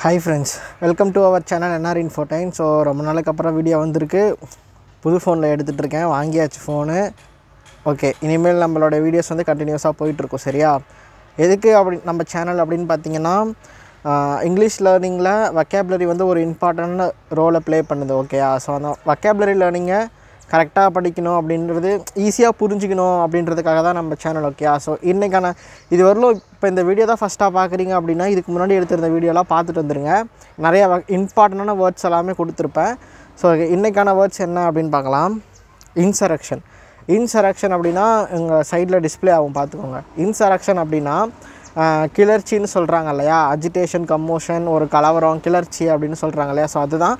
Hi friends, welcome to our channel NR Infotime. So ரொம்ப நாளைக்கு அப்புறம் வீடியோ வந்திருக்கு. புது ஃபோனில் எடுத்துகிட்டு இருக்கேன், வாங்கியாச்சு ஃபோனு. ஓகே, இனிமேல் நம்மளோட வீடியோஸ் வந்து கண்டினியூஸாக போயிட்டுருக்கும். சரியா? எதுக்கு அப்படி நம்ம சேனல் அப்படின்னு பார்த்தீங்கன்னா, இங்கிலீஷ் லேர்னிங்கில் வொக்காபுலரி வந்து ஒரு இம்பார்ட்டன்ட் ரோலை ப்ளே பண்ணுது. ஓகேயா? ஸோ அந்த வொக்காபுலரி லேர்னிங்கை கரெக்டாக படிக்கணும் அப்படின்றது, ஈஸியாக புரிஞ்சிக்கணும் அப்படின்றதுக்காக தான் நம்ம சேனல். ஓகேயா? ஸோ இன்றைக்கான இது வரலும் இப்போ இந்த வீடியோ தான் ஃபஸ்ட்டாக பார்க்குறீங்க அப்படின்னா, இதுக்கு முன்னாடி எடுத்திருந்த வீடியோலாம் பார்த்துட்டு வந்துடுங்க. நிறைய இம்பார்ட்டண்டான வேர்ட்ஸ் எல்லாமே கொடுத்துருப்பேன். ஸோ இன்றைக்கான வேர்ட்ஸ் என்ன அப்படின்னு பார்க்கலாம். இன்சரக்ஷன் அப்படின்னா எங்கள் சைடில் டிஸ்பிளே ஆகும், பார்த்துக்கோங்க. இன்சரக்ஷன் அப்படின்னா கிளர்ச்சின்னு சொல்கிறாங்க இல்லையா? அஜிடேஷன், கம்மோஷன், ஒரு கலவரம், கிளர்ச்சி அப்படின்னு சொல்கிறாங்க இல்லையா? ஸோ அதுதான்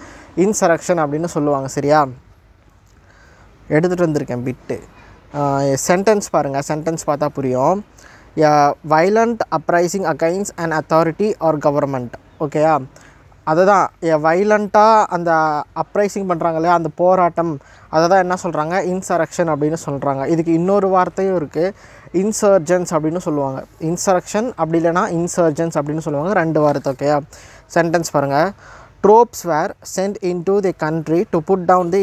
இன்சரக்ஷன் அப்படின்னு சொல்லுவாங்க. சரியா? எடுத்துகிட்டு வந்திருக்கேன் பிட்டு. சென்டென்ஸ் பாருங்கள், சென்டென்ஸ் பார்த்தா புரியும். Violent uprising against an authority or government. ஓகேயா? அதுதான் வைலண்ட்டாக அந்த அப்ரைசிங் பண்ணுறாங்க இல்லையா, அந்த போராட்டம், அதை தான் என்ன சொல்கிறாங்க, இன்சரக்ஷன் அப்படின்னு சொல்கிறாங்க. இதுக்கு இன்னொரு வார்த்தையும் இருக்குது, இன்சர்ஜன்ஸ் அப்படின்னு சொல்லுவாங்க. இன்சரக்ஷன் அப்படி இல்லைனா இன்சர்ஜன்ஸ் அப்படின்னு சொல்லுவாங்க, ரெண்டு வார்த்தை. ஓகேயா? சென்டென்ஸ் பாருங்கள். Troops were sent into the country to put down the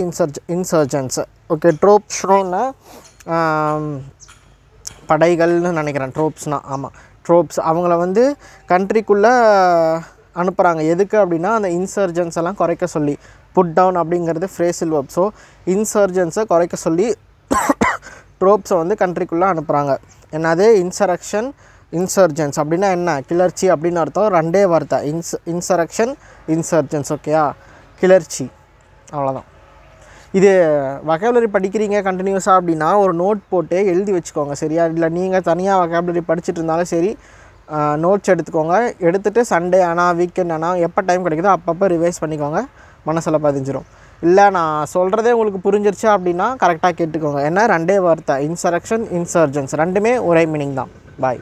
insurgents. Okay, ட்ரோப்ஸ்னா படைகள்னு நினைக்கிறேன். ட்ரோப்ஸ்னால் ஆமாம், ட்ரோப்ஸ். அவங்கள வந்து கண்ட்ரிக்குள்ளே அனுப்புகிறாங்க. எதுக்கு அப்படின்னா அந்த இன்சர்ஜன்ஸ் எல்லாம் குறைக்க சொல்லி. புட் டவுன் அப்படிங்கிறது ஃப்ரேசில் வெர்ப். ஸோ இன்சர்ஜன்ஸை குறைக்க சொல்லி ட்ரோப்ஸை வந்து கண்ட்ரிக்குள்ளே அனுப்புகிறாங்க. என்னது இன்சரக்ஷன், இன்சர்ஜன்ஸ் அப்படின்னா என்ன, கிளர்ச்சி அப்படின்னு அர்த்தம். ரெண்டே வார்த்தை, இன்சரக்ஷன், இன்சர்ஜன்ஸ். ஓகேயா? கிளர்ச்சி, அவ்வளோதான். இது வொக்காபுலரி படிக்கிறீங்க கண்டினியூஸாக அப்படின்னா ஒரு நோட் போட்டு எழுதி வச்சுக்கோங்க. சரியா? இல்லை நீங்கள் தனியாக வொக்காபுலரி படிச்சுட்டு இருந்தாலும் சரி, நோட்ஸ் எடுத்துக்கோங்க. எடுத்துகிட்டு சண்டே ஆனால், வீக்கெண்ட் ஆனால், எப்போ டைம் கிடைக்குதோ அப்பப்போ ரிவைஸ் பண்ணிக்கோங்க, மனசில் பதிஞ்சிடும். இல்லை நான் சொல்கிறதே உங்களுக்கு புரிஞ்சிருச்சு அப்படின்னா கரெக்டாக கேட்டுக்கோங்க. ஏன்னா ரெண்டே வார்த்தை, இன்சரக்ஷன், இன்சர்ஜன்ஸ், ரெண்டுமே ஒரே மீனிங் தான். பாய்.